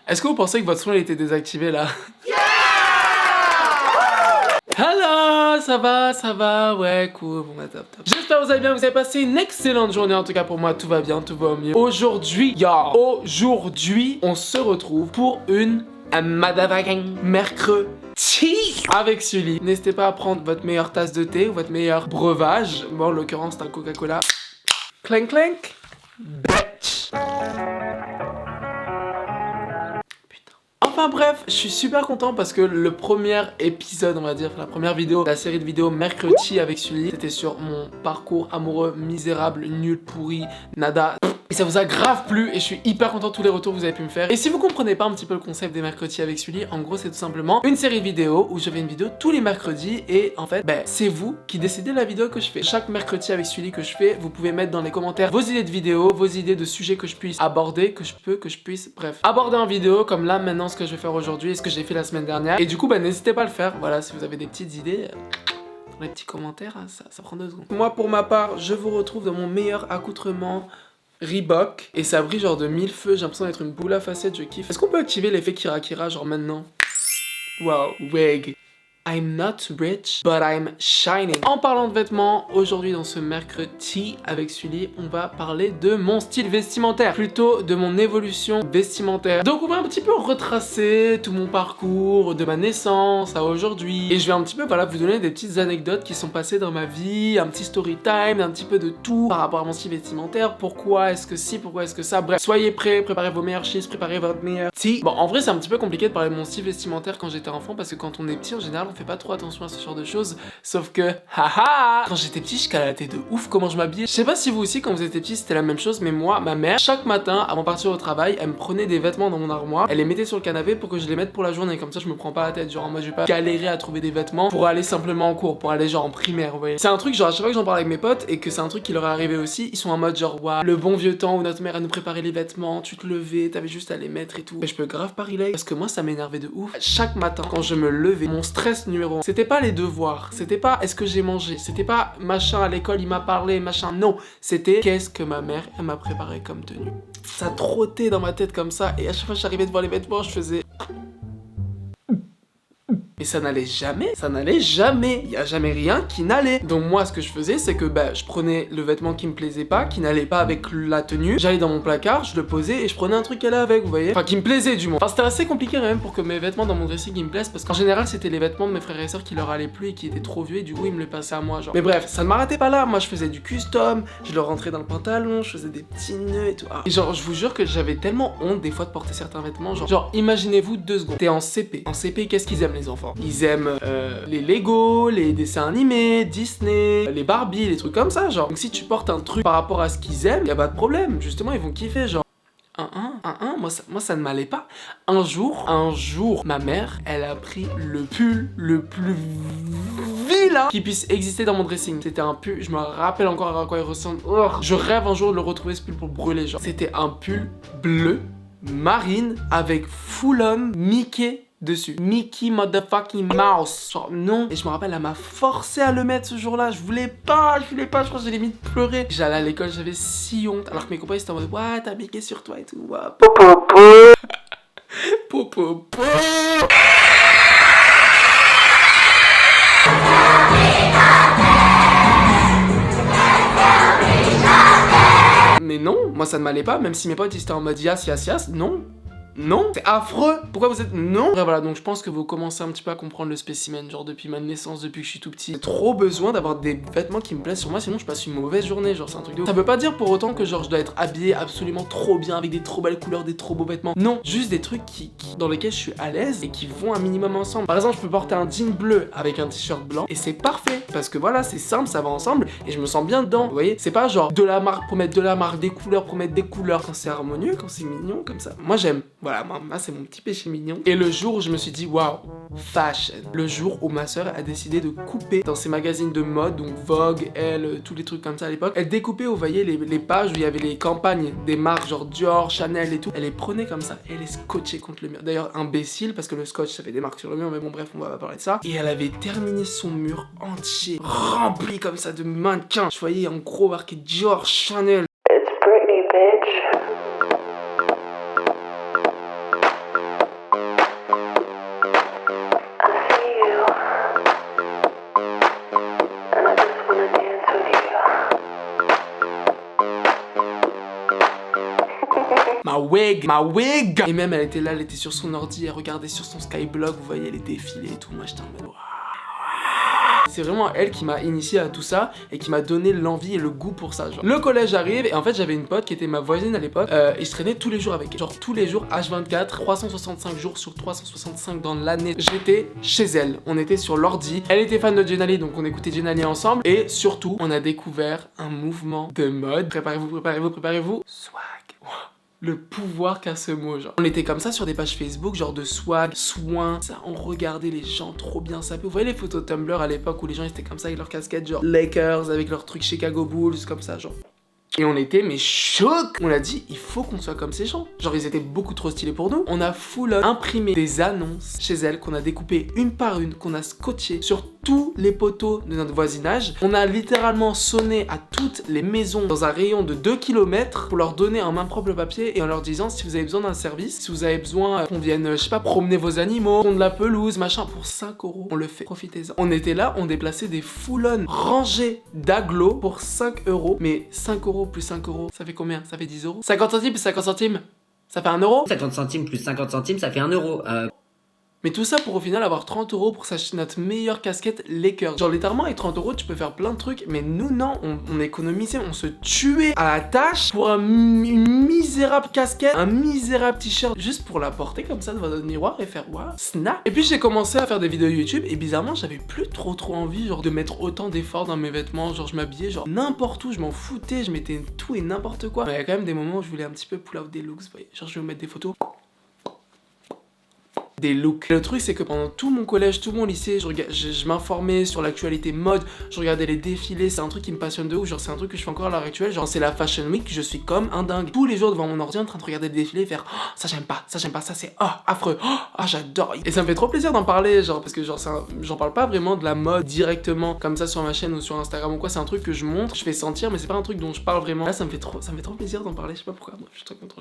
Est-ce que vous pensez que votre son il était désactivé là? Hello, ça va, ouais, cool, bon bah top. J'espère que vous allez bien, vous avez passé une excellente journée, en tout cas pour moi tout va bien, tout va au mieux. Aujourd'hui, on se retrouve pour une motherfucking mercredi avec Sully. N'hésitez pas à prendre votre meilleure tasse de thé ou votre meilleur breuvage, bon en l'occurrence c'est un Coca-Cola. Clank clank, bitch. Enfin bref, je suis super content parce que le premier épisode, on va dire, la première vidéo de la série de vidéos mercredi avec Sully, c'était sur mon parcours amoureux misérable, nul, pourri, nada. Et ça vous a grave plu et je suis hyper content de tous les retours que vous avez pu me faire. Et si vous comprenez pas un petit peu le concept des mercredis avec Sully, en gros c'est tout simplement une série de vidéos où je fais une vidéo tous les mercredis et en fait, c'est vous qui décidez la vidéo que je fais. Chaque mercredi avec Sully que je fais, vous pouvez mettre dans les commentaires vos idées de vidéos, vos idées de sujets que je puisse aborder, que je puisse, bref, aborder en vidéo comme là maintenant ce que je vais faire aujourd'hui et ce que j'ai fait la semaine dernière. Et du coup, n'hésitez pas à le faire. Voilà, si vous avez des petites idées, dans les petits commentaires, ça prend 2 secondes. Moi, pour ma part, je vous retrouve dans mon meilleur accoutrement Reebok. Et ça brille genre de 1000 feux. J'ai l'impression d'être une boule à facettes, je kiffe. Est-ce qu'on peut activer l'effet Kira Kira genre maintenant? Wow, wig. I'm not rich, but I'm shining. En parlant de vêtements, aujourd'hui dans ce mercredi avec Sully, on va parler de mon style vestimentaire, plutôt de mon évolution vestimentaire. Donc on va un petit peu retracer tout mon parcours de ma naissance à aujourd'hui. Et je vais un petit peu vous donner des petites anecdotes qui sont passées dans ma vie, un petit story time, un petit peu de tout par rapport à mon style vestimentaire. Pourquoi est-ce que si, pourquoi est-ce que ça. Bref, soyez prêts, préparez vos meilleurs chiffres, préparez votre meilleur tea. Bon, en vrai c'est un petit peu compliqué de parler de mon style vestimentaire quand j'étais enfant parce que quand on est petit en général on fait pas trop attention à ce genre de choses, sauf que haha, quand j'étais petit je calatais de ouf comment je m'habillais. Je sais pas si vous aussi quand vous étiez petit c'était la même chose, mais moi, ma mère, chaque matin avant de partir au travail, elle me prenait des vêtements dans mon armoire, elle les mettait sur le canapé pour que je les mette pour la journée, comme ça je me prends pas la tête, genre moi je vais pas galérer à trouver des vêtements pour aller simplement en cours, pour aller genre en primaire, vous voyez. C'est un truc genre à chaque fois que j'en parle avec mes potes et que c'est un truc qui leur est arrivé aussi, ils sont en mode genre waouh, le bon vieux temps où notre mère elle nous préparait les vêtements, tu te levais, t'avais juste à les mettre et tout. Mais je peux grave pas relay parce que moi ça m'énervait de ouf. Chaque matin quand je me levais, mon stress numéro 1, c'était pas les devoirs, c'était pas est-ce que j'ai mangé, c'était pas machin à l'école il m'a parlé, machin, non, c'était qu'est-ce que ma mère elle m'a préparé comme tenue. Ça trottait dans ma tête comme ça et à chaque fois que j'arrivais devant les vêtements je faisais... Et ça n'allait jamais, il y a jamais rien qui n'allait. Donc moi ce que je faisais c'est que je prenais le vêtement qui me plaisait pas, qui n'allait pas avec la tenue, j'allais dans mon placard, je le posais et je prenais un truc qui allait avec, vous voyez. Enfin qui me plaisait du moins. Enfin c'était assez compliqué quand même pour que mes vêtements dans mon dressing ils me plaisent parce qu'en général c'était les vêtements de mes frères et sœurs qui leur allaient plus et qui étaient trop vieux et du coup ils me les passaient à moi genre. Mais bref, ça ne m'arrêtait pas là, moi je faisais du custom, je le rentrais dans le pantalon, je faisais des petits nœuds et tout. Et genre je vous jure que j'avais tellement honte des fois de porter certains vêtements, genre imaginez-vous 2 secondes, t'es en CP. En CP qu'est-ce qu'ils aiment les enfants? Ils aiment les Lego, les dessins animés, Disney, les Barbie, les trucs comme ça, genre. Donc si tu portes un truc par rapport à ce qu'ils aiment, y a pas de problème. Justement, ils vont kiffer, genre. Moi ça ne m'allait pas. Un jour, ma mère, elle a pris le pull le plus vilain qui puisse exister dans mon dressing. C'était un pull, je me rappelle encore à quoi il ressemble. Oh, je rêve un jour de le retrouver ce pull pour le brûler, genre. C'était un pull bleu marine avec full-on Mickey dessus. Mickey motherfucking Mouse. Genre non. Et je me rappelle, elle m'a forcé à le mettre ce jour-là. Je voulais pas, je crois que j'ai limite pleuré. J'allais à l'école, j'avais si honte. Alors que mes copains ils étaient en mode, ouais, t'as Mickey sur toi et tout. Ouais. Popo. Mais non, moi ça ne m'allait pas, même si mes potes ils étaient en mode yas, non, c'est affreux. Pourquoi vous êtes... Non. Bref, voilà, donc je pense que vous commencez un petit peu à comprendre le spécimen, genre depuis ma naissance, depuis que je suis tout petit. J'ai trop besoin d'avoir des vêtements qui me plaisent sur moi, sinon je passe une mauvaise journée, genre c'est un truc de ouf. Ça veut pas dire pour autant que genre je dois être habillé absolument trop bien, avec des trop belles couleurs, des trop beaux vêtements. Non, juste des trucs dans lesquels je suis à l'aise et qui vont un minimum ensemble. Par exemple, je peux porter un jean bleu avec un t-shirt blanc et c'est parfait, parce que voilà, c'est simple, ça va ensemble et je me sens bien dedans, vous voyez. C'est pas genre de la marque pour mettre de la marque, des couleurs pour mettre des couleurs, quand c'est harmonieux, quand c'est mignon, comme ça. Moi j'aime. Voilà, moi c'est mon petit péché mignon. Et le jour où je me suis dit, waouh, fashion. Le jour où ma soeur a décidé de couper dans ses magazines de mode, donc Vogue, Elle, tous les trucs comme ça à l'époque. Elle découpait, vous voyez, les pages où il y avait les campagnes des marques, genre Dior, Chanel et tout. Elle les prenait comme ça et elle les scotchait contre le mur. D'ailleurs, imbécile, parce que le scotch, ça fait des marques sur le mur, mais bon, bref, on va pas parler de ça. Et elle avait terminé son mur entier, rempli comme ça de mannequins. Je voyais en gros marqué Dior, Chanel. It's Britney, bitch. ma wig. Et même elle était là, elle était sur son ordi, elle regardait sur son Skyblog, vous voyez les défilés et tout, moi j'étais en mode waouh. C'est vraiment elle qui m'a initié à tout ça et qui m'a donné l'envie et le goût pour ça, genre. Le collège arrive et en fait j'avais une pote qui était ma voisine à l'époque et je traînais tous les jours avec elle. Genre tous les jours, H24, 365 jours sur 365 dans l'année. J'étais chez elle, on était sur l'ordi. Elle était fan de Jenali donc on écoutait Jenali ensemble et surtout on a découvert un mouvement de mode. Préparez-vous. Swag. Le pouvoir qu'a ce mot, genre. On était comme ça sur des pages Facebook, genre de swag, soin, ça, on regardait les gens trop bien sapés. Vous voyez les photos Tumblr à l'époque où les gens étaient comme ça avec leurs casquettes, genre Lakers, avec leurs trucs Chicago Bulls, comme ça, genre. Et on était mais choc. On a dit il faut qu'on soit comme ces gens. Genre ils étaient beaucoup trop stylés pour nous. On a full imprimé des annonces chez elle qu'on a découpées une par une, qu'on a scotché sur tous les poteaux de notre voisinage. On a littéralement sonné à toutes les maisons dans un rayon de 2 km pour leur donner en main propre le papier et en leur disant si vous avez besoin d'un service, si vous avez besoin qu'on vienne, je sais pas, promener vos animaux, prendre de la pelouse, machin, pour 5 €, on le fait. Profitez-en. On était là, on déplaçait des full-on rangées d'agglos pour 5 €, mais 5 € plus 5 €, ça fait combien? Ça fait 10 €. 50 centimes plus 50 centimes, ça fait 1 €. 50 centimes plus 50 centimes, ça fait 1 €. Mais tout ça pour au final avoir 30 € pour s'acheter notre meilleure casquette Lakers. Genre littéralement avec 30 € tu peux faire plein de trucs, mais nous non, on économisait, on se tuait à la tâche pour une misérable casquette, un misérable t-shirt, juste pour la porter comme ça devant notre miroir et faire waouh, snap. Et puis j'ai commencé à faire des vidéos YouTube et bizarrement j'avais plus trop envie genre de mettre autant d'efforts dans mes vêtements, genre je m'habillais genre n'importe où, je m'en foutais, je mettais tout et n'importe quoi. Mais il y a quand même des moments où je voulais un petit peu pull out des looks, vous voyez, genre je vais vous mettre des photos. Des looks. Le truc c'est que pendant tout mon collège, tout mon lycée, je m'informais sur l'actualité mode, je regardais les défilés, c'est un truc qui me passionne de ouf, genre c'est un truc que je fais encore à l'heure actuelle, genre c'est la Fashion Week, je suis comme un dingue. Tous les jours devant mon ordi en train de regarder les défilés et faire oh, ça j'aime pas, ça c'est oh, affreux, oh, j'adore. Et ça me fait trop plaisir d'en parler, genre parce que genre j'en parle pas vraiment de la mode directement comme ça sur ma chaîne ou sur Instagram ou quoi, c'est un truc que je montre, je fais sentir mais c'est pas un truc dont je parle vraiment. Là ça me fait trop plaisir d'en parler, je sais pas pourquoi, bref, je suis trop content.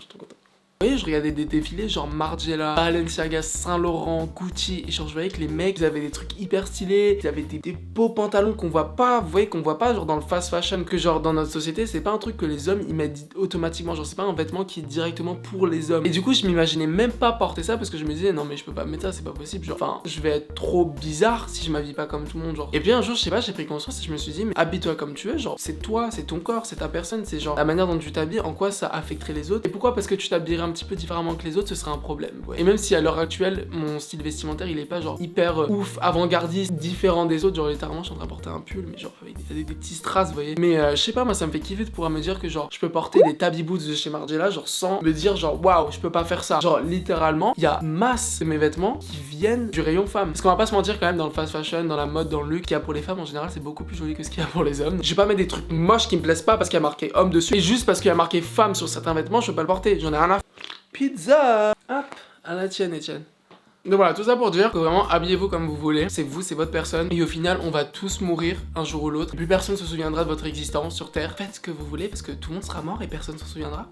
Vous voyez, je regardais des défilés genre Margiela, Balenciaga, Saint Laurent, Gucci, et genre je voyais que les mecs ils avaient des trucs hyper stylés, ils avaient des beaux pantalons qu'on voit pas, vous voyez qu'on voit pas genre dans le fast fashion, que genre dans notre société c'est pas un truc que les hommes ils mettent automatiquement, genre c'est pas un vêtement qui est directement pour les hommes. Et du coup je m'imaginais même pas porter ça parce que je me disais non mais je peux pas mettre ça, c'est pas possible, genre enfin je vais être trop bizarre si je m'habille pas comme tout le monde genre. Et puis un jour je sais pas, j'ai pris conscience et je me suis dit mais habille-toi comme tu veux, genre c'est toi, c'est ton corps, c'est ta personne, c'est genre la manière dont tu t'habilles, en quoi ça affecterait les autres et pourquoi parce que tu t'habillerais un petit peu différemment que les autres ce serait un problème, ouais. Et même si à l'heure actuelle mon style vestimentaire il est pas genre hyper ouf, avant-gardiste, différent des autres, genre littéralement je suis en train de porter un pull mais genre avec des petits strass vous voyez. Mais je sais pas, moi ça me fait kiffer de pouvoir me dire que genre je peux porter des tabi boots de chez Margiela genre sans me dire genre waouh je peux pas faire ça. Genre littéralement il y a masse de mes vêtements qui viennent du rayon femmes. Parce qu'on va pas se mentir quand même, dans le fast fashion, dans la mode, dans le luxe, qu'il y a pour les femmes en général c'est beaucoup plus joli que ce qu'il y a pour les hommes. Je vais pas mettre des trucs moches qui me plaisent pas parce qu'il y a marqué homme dessus et juste parce qu'il y a marqué femme sur certains vêtements je peux pas le porter, j'en ai rien à... Pizza. Hop, à la tienne Etienne. Donc voilà, tout ça pour dire que vraiment habillez-vous comme vous voulez, c'est vous, c'est votre personne et au final on va tous mourir un jour ou l'autre, plus personne se souviendra de votre existence sur terre. Faites ce que vous voulez parce que tout le monde sera mort et personne s'en souviendra.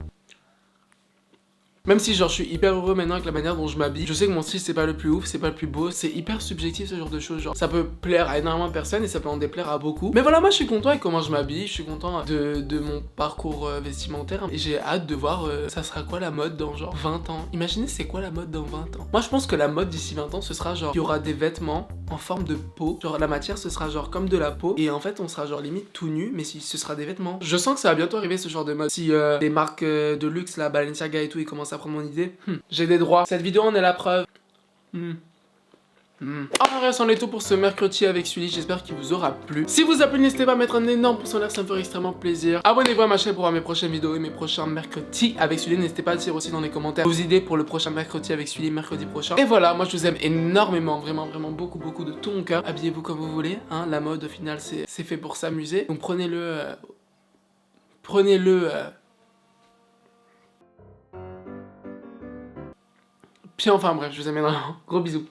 Même si genre je suis hyper heureux maintenant avec la manière dont je m'habille, je sais que mon style c'est pas le plus ouf, c'est pas le plus beau, c'est hyper subjectif ce genre de choses, genre ça peut plaire à énormément de personnes et ça peut en déplaire à beaucoup. Mais voilà, moi je suis content avec comment je m'habille, je suis content de mon parcours vestimentaire et j'ai hâte de voir ça sera quoi la mode dans genre 20 ans. Imaginez c'est quoi la mode dans 20 ans. Moi je pense que la mode d'ici 20 ans ce sera genre il y aura des vêtements en forme de peau, genre la matière ce sera genre comme de la peau et en fait on sera genre limite tout nu mais si ce sera des vêtements. Je sens que ça va bientôt arriver ce genre de mode. Si les marques de luxe là, Balenciaga et tout ils commencent à prendre mon idée, j'ai des droits. Cette vidéo en est la preuve. Enfin bref, c'en est tout pour ce mercredi avec Sully, j'espère qu'il vous aura plu. Si vous a plu, n'hésitez pas à mettre un énorme pouce en l'air, ça me ferait extrêmement plaisir. Abonnez-vous à ma chaîne pour voir mes prochaines vidéos et mes prochains mercredis avec Sully. N'hésitez pas à dire aussi dans les commentaires vos idées pour le prochain mercredi avec Sully, mercredi prochain. Et voilà, moi je vous aime énormément, vraiment beaucoup de tout mon cœur. Habillez-vous comme vous voulez, hein, la mode au final c'est fait pour s'amuser. Donc prenez-le... Puis enfin bref, je vous aime énormément. Gros bisous.